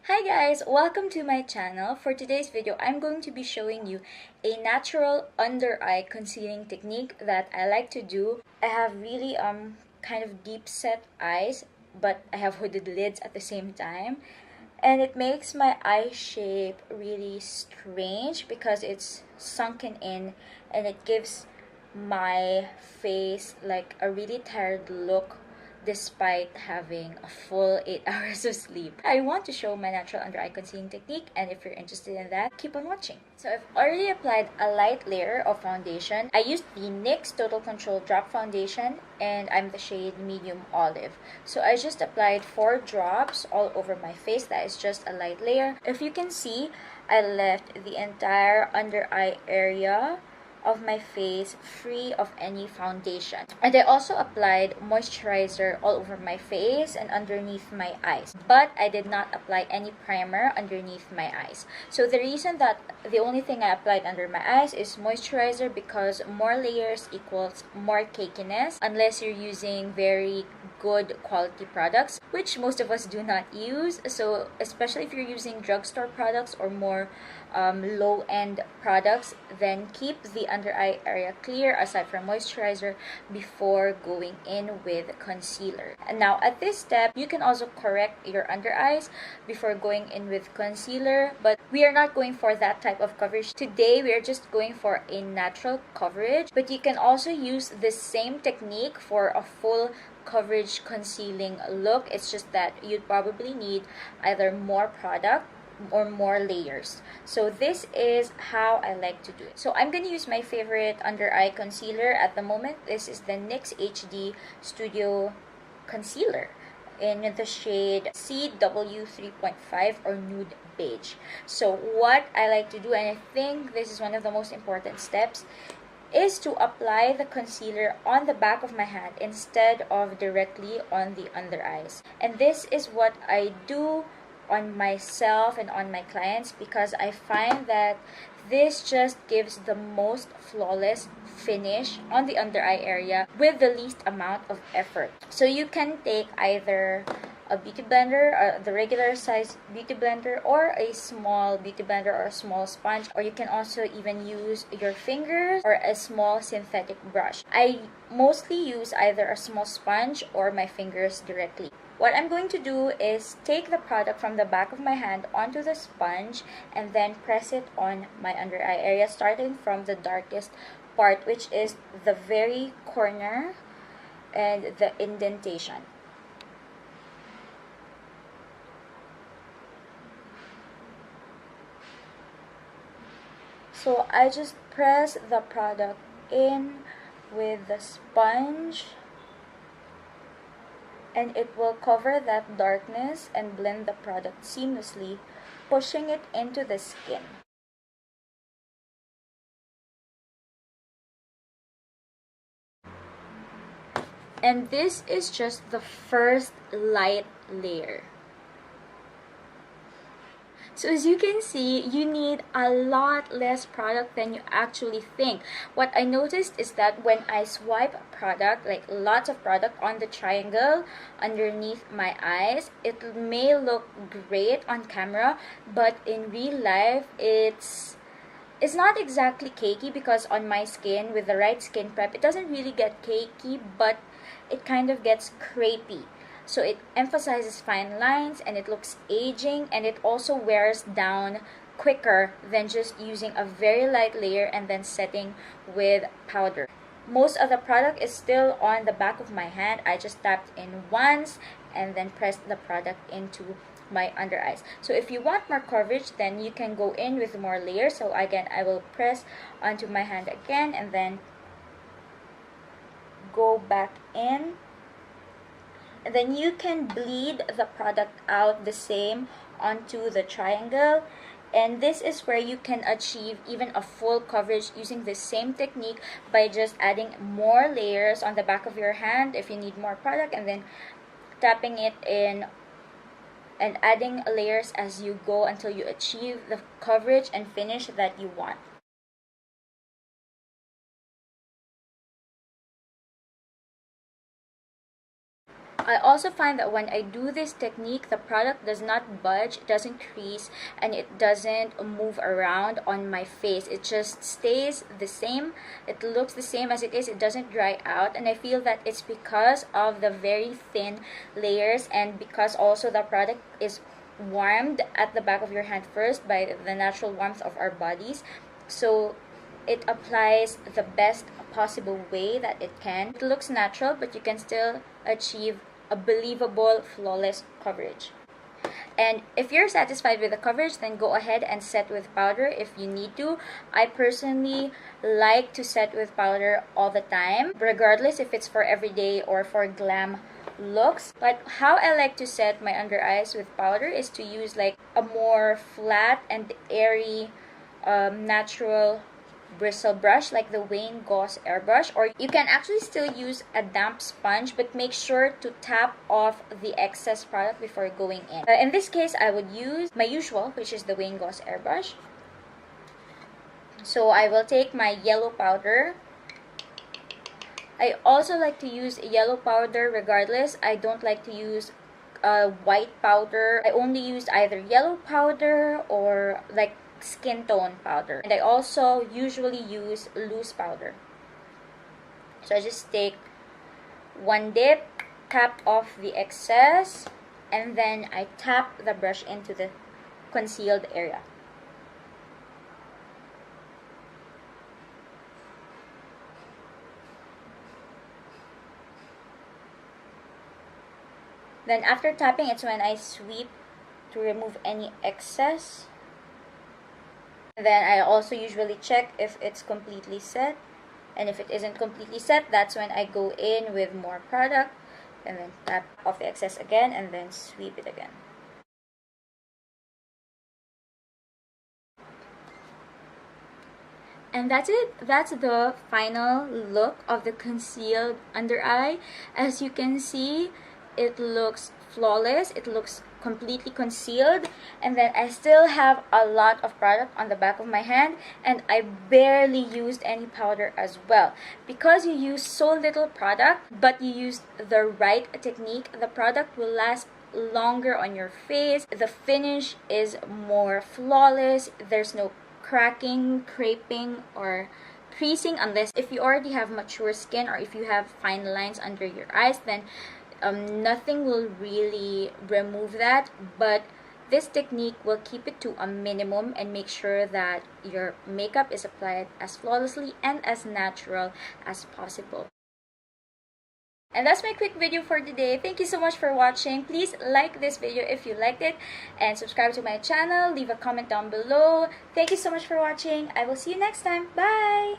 Hi guys, welcome to my channel. For today's video, I'm going to be showing you a natural under eye concealing technique that I like to do. I have really kind of deep set eyes, but I have hooded lids at the same time. And it makes my eye shape really strange because it's sunken in, and it gives my face like a really tired look despite having a full 8 hours of sleep. I want to show my natural under eye concealing technique, and if you're interested in that, keep on watching. So I've already applied a light layer of foundation. I used the NYX Total Control Drop Foundation, and I'm the shade Medium Olive. So I just applied 4 drops all over my face. That is just a light layer. If you can see, I left the entire under eye area of my face free of any foundation. And I also applied moisturizer all over my face and underneath my eyes, but I did not apply any primer underneath my eyes. So the reason that the only thing I applied under my eyes is moisturizer, because more layers equals more cakiness unless you're using very good quality products, which most of us do not use. So especially if you're using drugstore products or more low-end products, then keep the under eye area clear aside from moisturizer before going in with concealer. And now at this step, you can also correct your under eyes before going in with concealer, but we are not going for that type of coverage today. We are just going for a natural coverage, but you can also use the same technique for a full coverage concealing look. It's just that you'd probably need either more product or more layers. So this is how I like to do it. So I'm gonna use my favorite under eye concealer at the moment. This is the NYX HD Studio Concealer in the shade CW3.5 or Nude Beige. So what I like to do, and I think this is one of the most important steps, is to apply the concealer on the back of my hand instead of directly on the under eyes. And this is what I do on myself and on my clients, because I find that this just gives the most flawless finish on the under eye area with the least amount of effort. So you can take either a beauty blender, the regular size beauty blender, or a small beauty blender or a small sponge, or you can also even use your fingers or a small synthetic brush. I mostly use either a small sponge or my fingers directly. What I'm going to do is take the product from the back of my hand onto the sponge and then press it on my under eye area, starting from the darkest part, which is the very corner and the indentation. So I just press the product in with the sponge, and it will cover that darkness and blend the product seamlessly, pushing it into the skin. And this is just the first light layer. So as you can see, you need a lot less product than you actually think. What I noticed is that when I swipe product, like lots of product on the triangle underneath my eyes, it may look great on camera, but in real life, it's not exactly cakey, because on my skin, with the right skin prep, it doesn't really get cakey, but it kind of gets crepey. So it emphasizes fine lines and it looks aging, and it also wears down quicker than just using a very light layer and then setting with powder. Most of the product is still on the back of my hand. I just tapped in once and then pressed the product into my under eyes. So if you want more coverage, then you can go in with more layers. So again, I will press onto my hand again and then go back in. And then you can bleed the product out the same onto the triangle, and this is where you can achieve even a full coverage using the same technique by just adding more layers on the back of your hand if you need more product, and then tapping it in and adding layers as you go until you achieve the coverage and finish that you want. I also find that when I do this technique, the product does not budge, it doesn't crease, and it doesn't move around on my face. It just stays the same. It looks the same as it is. It doesn't dry out, and I feel that it's because of the very thin layers, and because also the product is warmed at the back of your hand first by the natural warmth of our bodies. So it applies the best possible way that it can. It looks natural, but you can still achieve a believable, flawless coverage. And if you're satisfied with the coverage, then go ahead and set with powder if you need to. I personally like to set with powder all the time, regardless if it's for everyday or for glam looks. But how I like to set my under eyes with powder is to use like a more flat and airy natural bristle brush like the Goss airbrush, or you can actually still use a damp sponge, but make sure to tap off the excess product before going in. In this case, I would use my usual, which is the Goss airbrush. So I will take my yellow powder. I also like to use yellow powder regardless. I don't like to use white powder. I only use either yellow powder or like skin tone powder, and I also usually use loose powder. So I just take one dip, tap off the excess, and then I tap the brush into the concealed area. Then after tapping, it's when I sweep to remove any excess. Then I also usually check if it's completely set, and if it isn't completely set, that's when I go in with more product and then tap off the excess again and then sweep it again. And that's it. That's the final look of the concealed under eye. As you can see, it looks flawless. It looks completely concealed, and then I still have a lot of product on the back of my hand, and I barely used any powder as well. Because you use so little product but you used the right technique, the product will last longer on your face. The finish is more flawless. There's no cracking, creping, or creasing, unless if you already have mature skin or if you have fine lines under your eyes, then nothing will really remove that. But this technique will keep it to a minimum and make sure that your makeup is applied as flawlessly and as natural as possible. And that's my quick video for today. Thank you so much for watching. Please like this video if you liked it, and subscribe to my channel. Leave a comment down below. Thank you so much for watching. I will see you next time. Bye!